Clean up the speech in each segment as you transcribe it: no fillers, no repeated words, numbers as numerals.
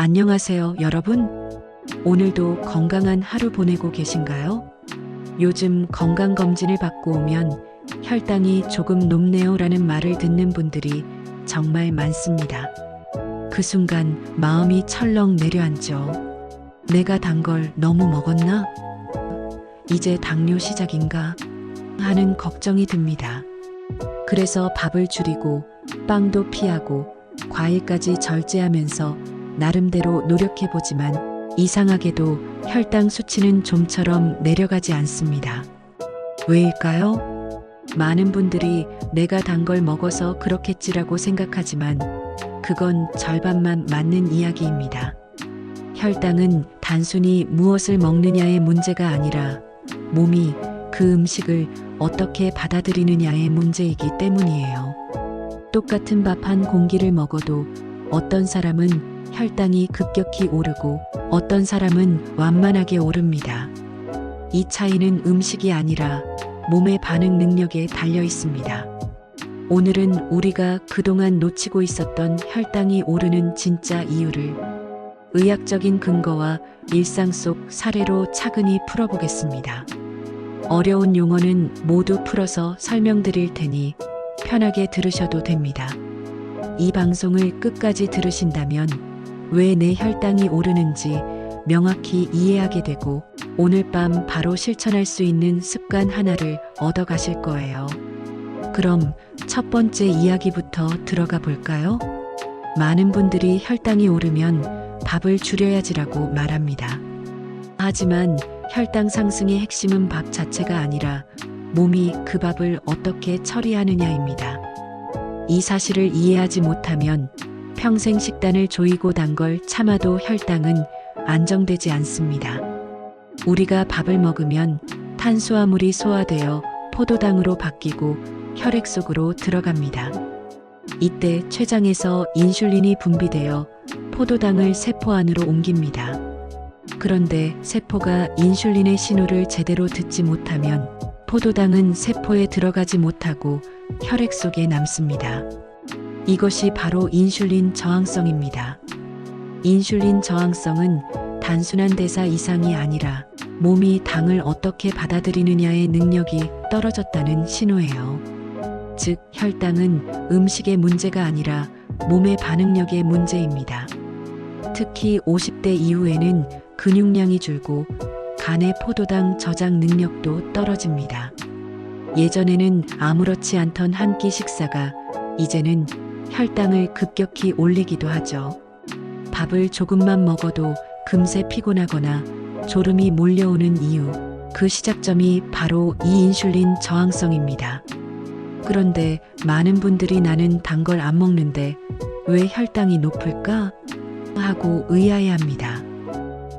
안녕하세요, 여러분. 오늘도 건강한 하루 보내고 계신가요? 요즘 건강검진을 받고 오면 혈당이 조금 높네요라는 말을 듣는 분들이 정말 많습니다. 그 순간 마음이 철렁 내려앉죠. 내가 단 걸 너무 먹었나? 이제 당뇨 시작인가? 하는 걱정이 듭니다. 그래서 밥을 줄이고 빵도 피하고 과일까지 절제하면서 나름대로 노력해보지만 이상하게도 혈당 수치는 좀처럼 내려가지 않습니다. 왜일까요? 많은 분들이 내가 단 걸 먹어서 그렇겠지라고 생각하지만 그건 절반만 맞는 이야기입니다. 혈당은 단순히 무엇을 먹느냐의 문제가 아니라 몸이 그 음식을 어떻게 받아들이느냐의 문제이기 때문이에요. 똑같은 밥 한 공기를 먹어도 어떤 사람은 혈당이 급격히 오르고 어떤 사람은 완만하게 오릅니다. 이 차이는 음식이 아니라 몸의 반응 능력에 달려 있습니다. 오늘은 우리가 그동안 놓치고 있었던 혈당이 오르는 진짜 이유를 의학적인 근거와 일상 속 사례로 차근히 풀어보겠습니다. 어려운 용어는 모두 풀어서 설명드릴 테니 편하게 들으셔도 됩니다. 이 방송을 끝까지 들으신다면 왜 내 혈당이 오르는지 명확히 이해하게 되고 오늘 밤 바로 실천할 수 있는 습관 하나를 얻어가실 거예요. 그럼 첫 번째 이야기부터 들어가 볼까요? 많은 분들이 혈당이 오르면 밥을 줄여야지라고 말합니다. 하지만 혈당 상승의 핵심은 밥 자체가 아니라 몸이 그 밥을 어떻게 처리하느냐입니다. 이 사실을 이해하지 못하면 평생 식단을 조이고 단 걸 참아도 혈당은 안정되지 않습니다. 우리가 밥을 먹으면 탄수화물이 소화되어 포도당으로 바뀌고 혈액 속으로 들어갑니다. 이때 췌장에서 인슐린이 분비되어 포도당을 세포 안으로 옮깁니다. 그런데 세포가 인슐린의 신호를 제대로 듣지 못하면 포도당은 세포에 들어가지 못하고 혈액 속에 남습니다. 이것이 바로 인슐린 저항성입니다. 인슐린 저항성은 단순한 대사 이상이 아니라 몸이 당을 어떻게 받아들이느냐의 능력이 떨어졌다는 신호예요. 즉, 혈당은 음식의 문제가 아니라 몸의 반응력의 문제입니다. 특히 50대 이후에는 근육량이 줄고 간의 포도당 저장 능력도 떨어집니다. 예전에는 아무렇지 않던 한 끼 식사가 이제는 혈당을 급격히 올리기도 하죠. 밥을 조금만 먹어도 금세 피곤하거나 졸음이 몰려오는 이유, 그 시작점이 바로 이 인슐린 저항성입니다. 그런데 많은 분들이 나는 단 걸 안 먹는데 왜 혈당이 높을까? 하고 의아해합니다.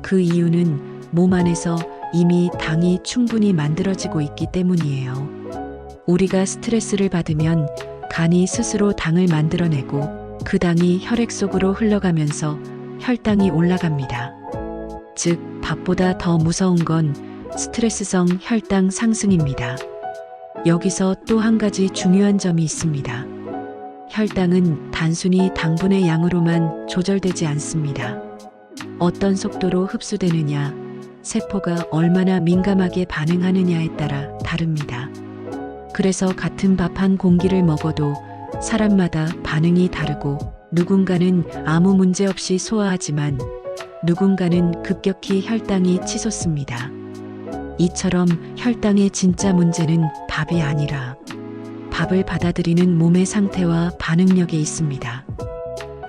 그 이유는 몸 안에서 이미 당이 충분히 만들어지고 있기 때문이에요. 우리가 스트레스를 받으면 간이 스스로 당을 만들어내고 그 당이 혈액 속으로 흘러가면서 혈당이 올라갑니다. 즉, 밥보다 더 무서운 건 스트레스성 혈당 상승입니다. 여기서 또 한 가지 중요한 점이 있습니다. 혈당은 단순히 당분의 양으로만 조절되지 않습니다. 어떤 속도로 흡수되느냐, 세포가 얼마나 민감하게 반응하느냐에 따라 다릅니다. 그래서 같은 밥 한 공기를 먹어도 사람마다 반응이 다르고 누군가는 아무 문제 없이 소화하지만 누군가는 급격히 혈당이 치솟습니다. 이처럼 혈당의 진짜 문제는 밥이 아니라 밥을 받아들이는 몸의 상태와 반응력에 있습니다.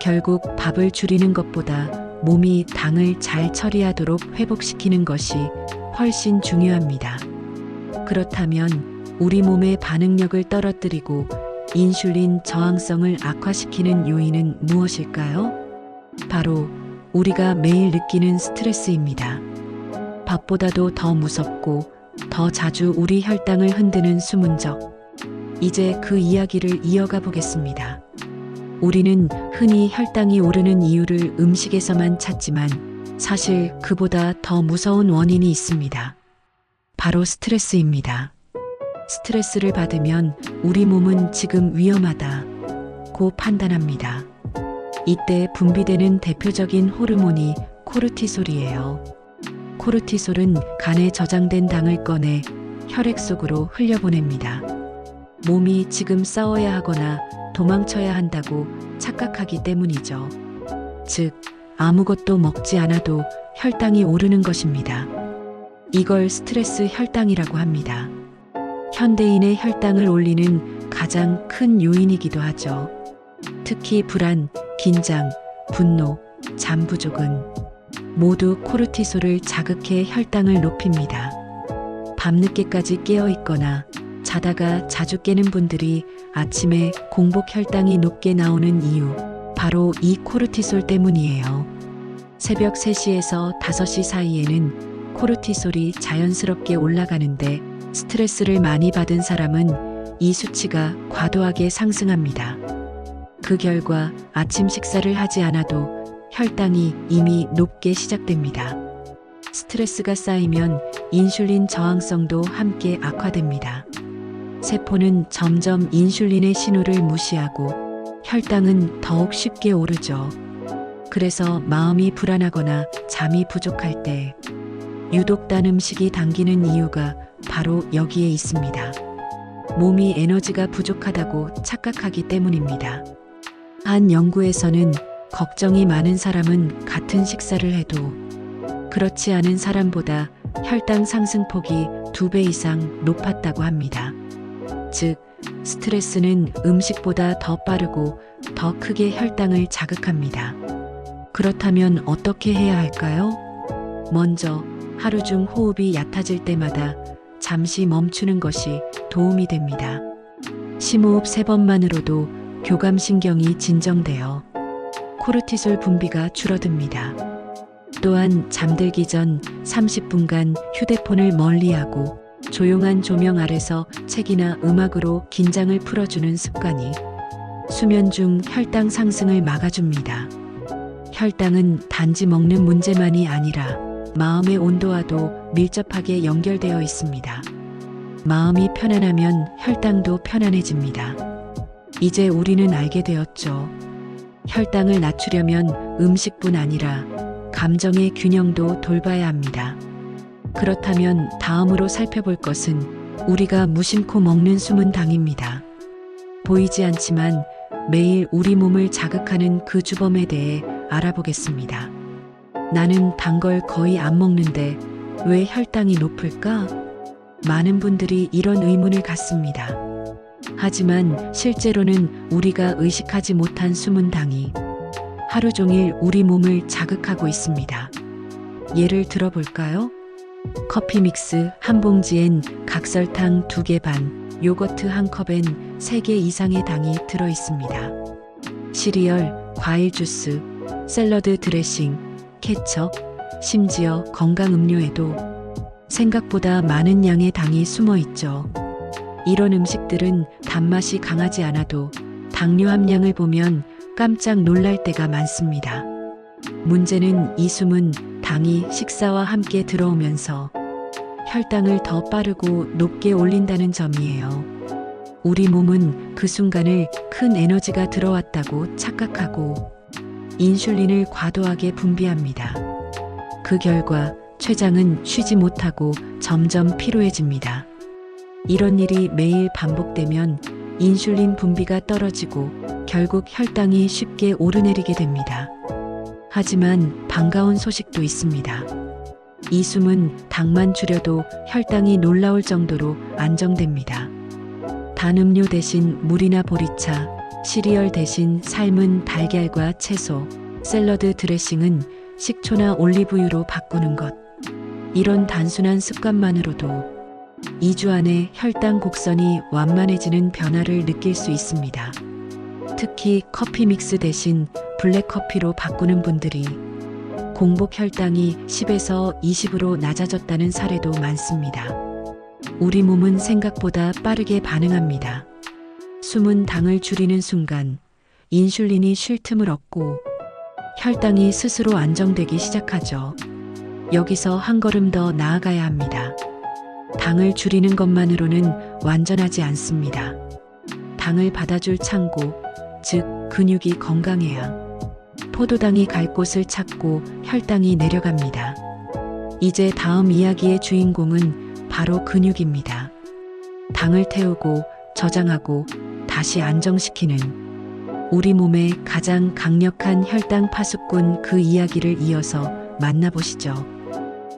결국 밥을 줄이는 것보다 몸이 당을 잘 처리하도록 회복시키는 것이 훨씬 중요합니다. 그렇다면 우리 몸의 반응력을 떨어뜨리고 인슐린 저항성을 악화시키는 요인은 무엇일까요? 바로 우리가 매일 느끼는 스트레스입니다. 밥보다도 더 무섭고 더 자주 우리 혈당을 흔드는 숨은 적. 이제 그 이야기를 이어가 보겠습니다. 우리는 흔히 혈당이 오르는 이유를 음식에서만 찾지만 사실 그보다 더 무서운 원인이 있습니다. 바로 스트레스입니다. 스트레스를 받으면 우리 몸은 지금 위험하다고 판단합니다. 이때 분비되는 대표적인 호르몬이 코르티솔이에요. 코르티솔은 간에 저장된 당을 꺼내 혈액 속으로 흘려보냅니다. 몸이 지금 싸워야 하거나 도망쳐야 한다고 착각하기 때문이죠. 즉, 아무것도 먹지 않아도 혈당이 오르는 것입니다. 이걸 스트레스 혈당이라고 합니다. 현대인의 혈당을 올리는 가장 큰 요인이기도 하죠. 특히 불안, 긴장, 분노, 잠 부족은 모두 코르티솔을 자극해 혈당을 높입니다. 밤늦게까지 깨어 있거나 자다가 자주 깨는 분들이 아침에 공복 혈당이 높게 나오는 이유, 바로 이 코르티솔 때문이에요. 새벽 3시에서 5시 사이에는 코르티솔이 자연스럽게 올라가는데 스트레스를 많이 받은 사람은 이 수치가 과도하게 상승합니다. 그 결과 아침 식사를 하지 않아도 혈당이 이미 높게 시작됩니다. 스트레스가 쌓이면 인슐린 저항성도 함께 악화됩니다. 세포는 점점 인슐린의 신호를 무시하고 혈당은 더욱 쉽게 오르죠. 그래서 마음이 불안하거나 잠이 부족할 때 유독 단 음식이 당기는 이유가 바로 여기에 있습니다. 몸이 에너지가 부족하다고 착각하기 때문입니다. 한 연구에서는 걱정이 많은 사람은 같은 식사를 해도 그렇지 않은 사람보다 혈당 상승폭이 2배 이상 높았다고 합니다. 즉, 스트레스는 음식보다 더 빠르고 더 크게 혈당을 자극합니다. 그렇다면 어떻게 해야 할까요? 먼저 하루 중 호흡이 얕아질 때마다 잠시 멈추는 것이 도움이 됩니다. 심호흡 3번만으로도 교감신경이 진정되어 코르티솔 분비가 줄어듭니다. 또한 잠들기 전 30분간 휴대폰을 멀리하고 조용한 조명 아래서 책이나 음악으로 긴장을 풀어주는 습관이 수면 중 혈당 상승을 막아줍니다. 혈당은 단지 먹는 문제만이 아니라 마음의 온도와도 밀접하게 연결되어 있습니다. 마음이 편안하면 혈당도 편안해집니다. 이제 우리는 알게 되었죠. 혈당을 낮추려면 음식뿐 아니라 감정의 균형도 돌봐야 합니다. 그렇다면 다음으로 살펴볼 것은 우리가 무심코 먹는 숨은 당입니다. 보이지 않지만 매일 우리 몸을 자극하는 그 주범에 대해 알아보겠습니다. 나는 단 걸 거의 안 먹는데 왜 혈당이 높을까? 많은 분들이 이런 의문을 갖습니다. 하지만 실제로는 우리가 의식하지 못한 숨은 당이 하루 종일 우리 몸을 자극하고 있습니다. 예를 들어볼까요? 커피 믹스 한 봉지엔 각설탕 2개 반, 요거트 한 컵엔 3개 이상의 당이 들어 있습니다. 시리얼, 과일 주스, 샐러드 드레싱, 케첩, 심지어 건강 음료에도 생각보다 많은 양의 당이 숨어 있죠. 이런 음식들은 단맛이 강하지 않아도 당류 함량을 보면 깜짝 놀랄 때가 많습니다. 문제는 이 숨은 당이 식사와 함께 들어오면서 혈당을 더 빠르고 높게 올린다는 점이에요. 우리 몸은 그 순간을 큰 에너지가 들어왔다고 착각하고 인슐린을 과도하게 분비합니다. 그 결과 췌장은 쉬지 못하고 점점 피로해집니다. 이런 일이 매일 반복되면 인슐린 분비가 떨어지고 결국 혈당이 쉽게 오르내리게 됩니다. 하지만 반가운 소식도 있습니다. 이 숨은 당만 줄여도 혈당이 놀라울 정도로 안정됩니다. 단 음료 대신 물이나 보리차, 시리얼 대신 삶은 달걀과 채소, 샐러드 드레싱은 식초나 올리브유로 바꾸는 것. 이런 단순한 습관만으로도 2주 안에 혈당 곡선이 완만해지는 변화를 느낄 수 있습니다. 특히 커피 믹스 대신 블랙커피로 바꾸는 분들이 공복 혈당이 10에서 20으로 낮아졌다는 사례도 많습니다. 우리 몸은 생각보다 빠르게 반응합니다. 숨은 당을 줄이는 순간 인슐린이 쉴 틈을 얻고 혈당이 스스로 안정되기 시작하죠. 여기서 한 걸음 더 나아가야 합니다. 당을 줄이는 것만으로는 완전하지 않습니다. 당을 받아줄 창고, 즉 근육이 건강해야 포도당이 갈 곳을 찾고 혈당이 내려갑니다. 이제 다음 이야기의 주인공은 바로 근육입니다. 당을 태우고 저장하고 다시 안정시키는 우리 몸의 가장 강력한 혈당 파수꾼, 그 이야기를 이어서 만나보시죠.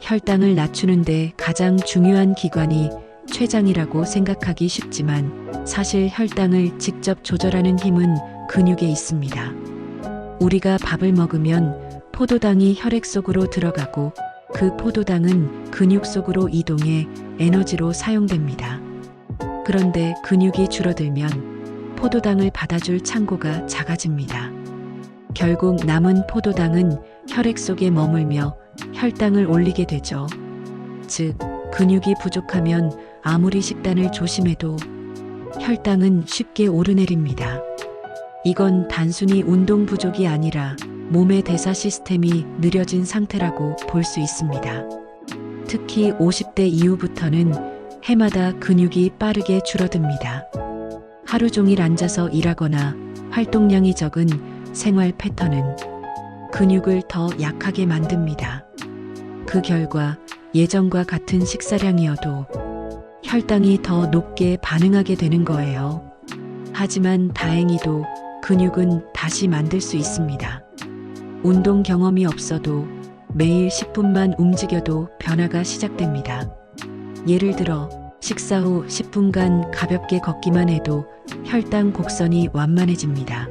혈당을 낮추는데 가장 중요한 기관이 췌장이라고 생각하기 쉽지만 사실 혈당을 직접 조절하는 힘은 근육에 있습니다. 우리가 밥을 먹으면 포도당이 혈액 속으로 들어가고 그 포도당은 근육 속으로 이동해 에너지로 사용됩니다. 그런데 근육이 줄어들면 포도당을 받아줄 창고가 작아집니다. 결국 남은 포도당은 혈액 속에 머물며 혈당을 올리게 되죠. 즉, 근육이 부족하면 아무리 식단을 조심해도 혈당은 쉽게 오르내립니다. 이건 단순히 운동 부족이 아니라 몸의 대사 시스템이 느려진 상태라고 볼 수 있습니다. 특히 50대 이후부터는 해마다 근육이 빠르게 줄어듭니다. 하루 종일 앉아서 일하거나 활동량이 적은 생활 패턴은 근육을 더 약하게 만듭니다. 그 결과 예전과 같은 식사량이어도 혈당이 더 높게 반응하게 되는 거예요. 하지만 다행히도 근육은 다시 만들 수 있습니다. 운동 경험이 없어도 매일 10분만 움직여도 변화가 시작됩니다. 예를 들어 식사 후 10분간 가볍게 걷기만 해도 혈당 곡선이 완만해집니다.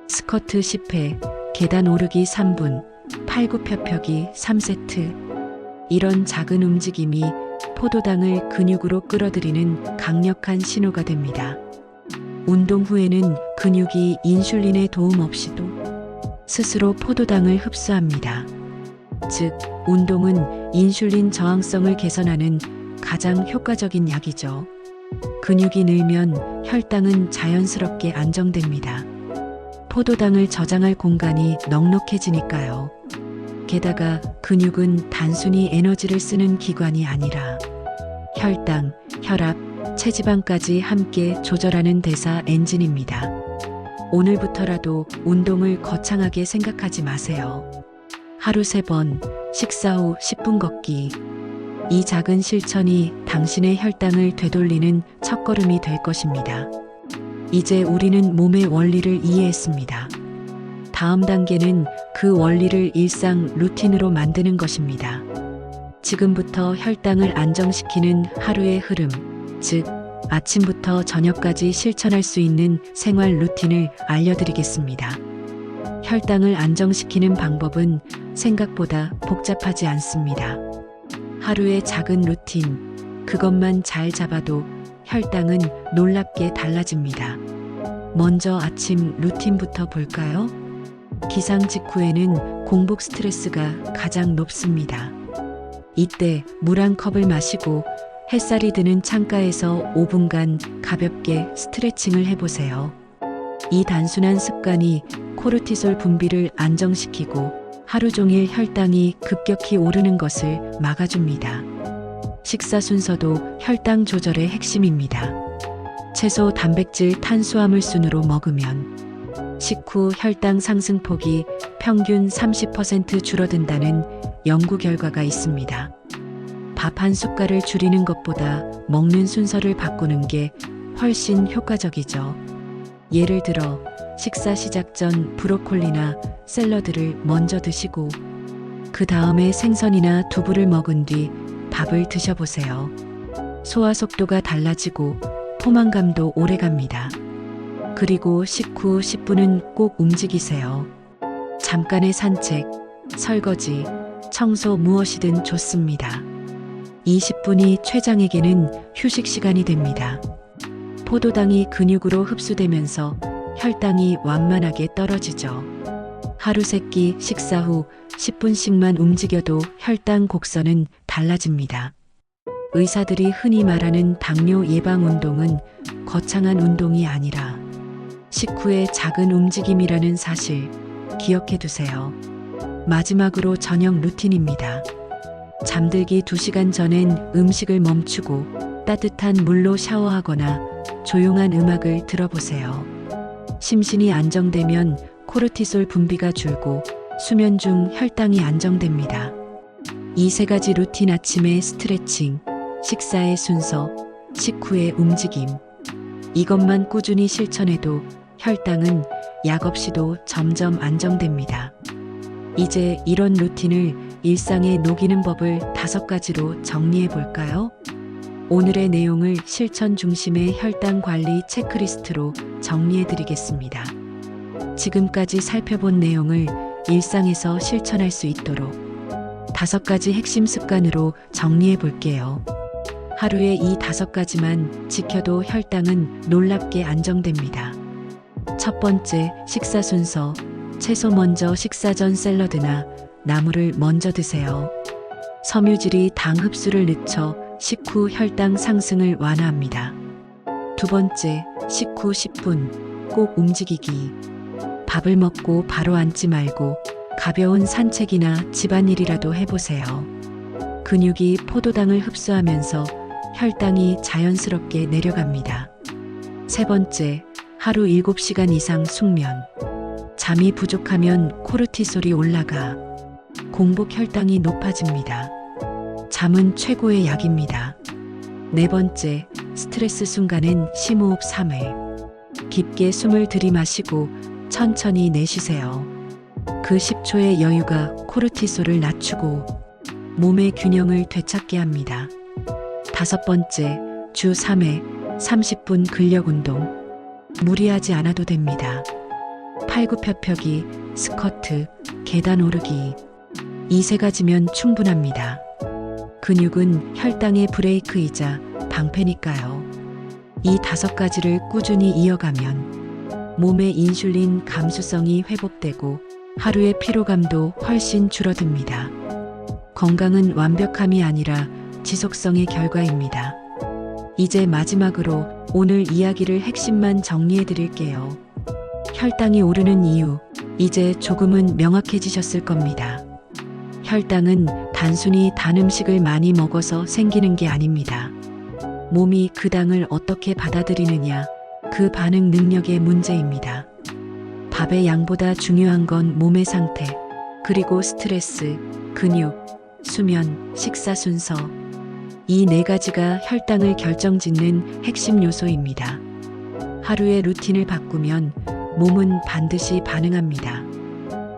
스쿼트 10회, 계단 오르기 3분, 팔굽혀펴기 3세트. 이런 작은 움직임이 포도당을 근육으로 끌어들이는 강력한 신호가 됩니다. 운동 후에는 근육이 인슐린의 도움 없이도 스스로 포도당을 흡수합니다. 즉, 운동은 인슐린 저항성을 개선하는 가장 효과적인 약이죠. 근육이 늘면 혈당은 자연스럽게 안정됩니다. 포도당을 저장할 공간이 넉넉해지니까요. 게다가 근육은 단순히 에너지를 쓰는 기관이 아니라 혈당, 혈압, 체지방까지 함께 조절하는 대사 엔진입니다. 오늘부터라도 운동을 거창하게 생각하지 마세요. 하루 3번, 식사 후 10분 걷기. 이 작은 실천이 당신의 혈당을 되돌리는 첫걸음이 될 것입니다. 이제 우리는 몸의 원리를 이해했습니다. 다음 단계는 그 원리를 일상 루틴으로 만드는 것입니다. 지금부터 혈당을 안정시키는 하루의 흐름, 즉 아침부터 저녁까지 실천할 수 있는 생활 루틴을 알려드리겠습니다. 혈당을 안정시키는 방법은 생각보다 복잡하지 않습니다. 하루의 작은 루틴, 그것만 잘 잡아도 혈당은 놀랍게 달라집니다. 먼저 아침 루틴부터 볼까요? 기상 직후에는 공복 스트레스가 가장 높습니다. 이때 물 한 컵을 마시고 햇살이 드는 창가에서 5분간 가볍게 스트레칭을 해보세요. 이 단순한 습관이 코르티솔 분비를 안정시키고 하루 종일 혈당이 급격히 오르는 것을 막아줍니다. 식사 순서도 혈당 조절의 핵심입니다. 채소, 단백질, 탄수화물 순으로 먹으면 식후 혈당 상승폭이 평균 30% 줄어든다는 연구 결과가 있습니다. 밥 한 숟갈을 줄이는 것보다 먹는 순서를 바꾸는 게 훨씬 효과적이죠. 예를 들어 식사 시작 전 브로콜리나 샐러드를 먼저 드시고 그 다음에 생선이나 두부를 먹은 뒤 밥을 드셔보세요. 소화 속도가 달라지고 포만감도 오래갑니다. 그리고 식후 10분은 꼭 움직이세요. 잠깐의 산책, 설거지, 청소 무엇이든 좋습니다. 20분이 췌장에게는 휴식 시간이 됩니다. 포도당이 근육으로 흡수되면서 혈당이 완만하게 떨어지죠. 하루 3끼 식사 후 10분씩만 움직여도 혈당 곡선은 달라집니다. 의사들이 흔히 말하는 당뇨 예방 운동은 거창한 운동이 아니라 식후의 작은 움직임이라는 사실 기억해 두세요. 마지막으로 저녁 루틴입니다. 잠들기 2시간 전엔 음식을 멈추고 따뜻한 물로 샤워하거나 조용한 음악을 들어보세요. 심신이 안정되면 코르티솔 분비가 줄고 수면 중 혈당이 안정됩니다. 이 세 가지 루틴: 아침에 스트레칭, 식사의 순서, 식후의 움직임. 이것만 꾸준히 실천해도 혈당은 약 없이도 점점 안정됩니다. 이제 이런 루틴을 일상에 녹이는 법을 5가지로 정리해 볼까요? 오늘의 내용을 실천 중심의 혈당 관리 체크리스트로 정리해 드리겠습니다. 지금까지 살펴본 내용을 일상에서 실천할 수 있도록 5가지 핵심 습관으로 정리해 볼게요. 하루에 이 5가지만 지켜도 혈당은 놀랍게 안정됩니다. 첫 번째, 식사 순서. 채소 먼저. 식사 전 샐러드나 나물을 먼저 드세요. 섬유질이 당 흡수를 늦춰 식후 혈당 상승을 완화합니다. 두 번째, 식후 10분 꼭 움직이기. 밥을 먹고 바로 앉지 말고 가벼운 산책이나 집안일이라도 해보세요. 근육이 포도당을 흡수하면서 혈당이 자연스럽게 내려갑니다. 세 번째, 하루 7시간 이상 숙면. 잠이 부족하면 코르티솔이 올라가 공복 혈당이 높아집니다. 잠은 최고의 약입니다. 네 번째, 스트레스 순간엔 심호흡 3회. 깊게 숨을 들이마시고 천천히 내쉬세요. 그 10초의 여유가 코르티솔을 낮추고 몸의 균형을 되찾게 합니다. 다섯 번째, 주 3회 30분 근력 운동. 무리하지 않아도 됩니다. 팔굽혀펴기, 스쿼트, 계단 오르기. 이 세 가지면 충분합니다. 근육은 혈당의 브레이크이자 방패니까요. 이 5가지를 꾸준히 이어가면 몸의 인슐린 감수성이 회복되고 하루의 피로감도 훨씬 줄어듭니다. 건강은 완벽함이 아니라 지속성의 결과입니다. 이제 마지막으로 오늘 이야기를 핵심만 정리해 드릴게요. 혈당이 오르는 이유, 이제 조금은 명확해지셨을 겁니다. 혈당은 단순히 단 음식을 많이 먹어서 생기는 게 아닙니다. 몸이 그 당을 어떻게 받아들이느냐, 그 반응 능력의 문제입니다. 밥의 양보다 중요한 건 몸의 상태, 그리고 스트레스, 근육, 수면, 식사 순서. 이 4가지가 혈당을 결정짓는 핵심 요소입니다. 하루의 루틴을 바꾸면 몸은 반드시 반응합니다.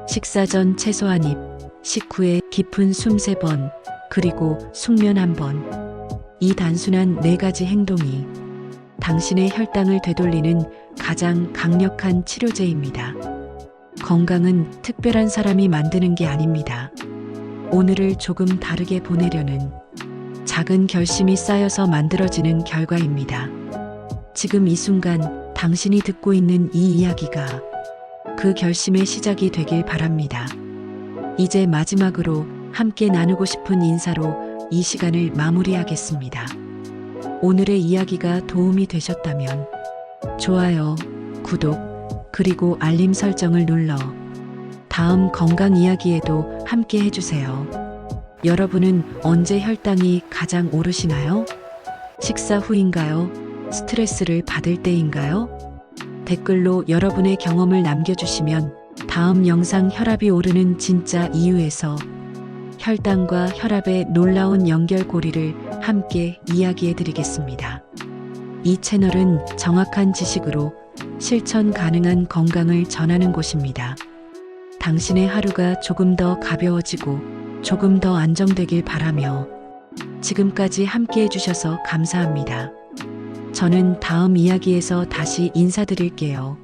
식사 전 채소 한 입, 식후에 깊은 숨 3번, 그리고 숙면 1번. 이 단순한 4가지 행동이 당신의 혈당을 되돌리는 가장 강력한 치료제입니다. 건강은 특별한 사람이 만드는 게 아닙니다. 오늘을 조금 다르게 보내려는 작은 결심이 쌓여서 만들어지는 결과입니다. 지금 이 순간 당신이 듣고 있는 이 이야기가 그 결심의 시작이 되길 바랍니다. 이제 마지막으로 함께 나누고 싶은 인사로 이 시간을 마무리하겠습니다. 오늘의 이야기가 도움이 되셨다면 좋아요, 구독, 그리고 알림 설정을 눌러 다음 건강 이야기에도 함께 해주세요. 여러분은 언제 혈당이 가장 오르시나요? 식사 후인가요? 스트레스를 받을 때인가요? 댓글로 여러분의 경험을 남겨주시면 다음 영상 혈압이 오르는 진짜 이유에서 혈당과 혈압의 놀라운 연결고리를 함께 이야기해 드리겠습니다. 이 채널은 정확한 지식으로 실천 가능한 건강을 전하는 곳입니다. 당신의 하루가 조금 더 가벼워지고 조금 더 안정되길 바라며 지금까지 함께 해주셔서 감사합니다. 저는 다음 이야기에서 다시 인사드릴게요.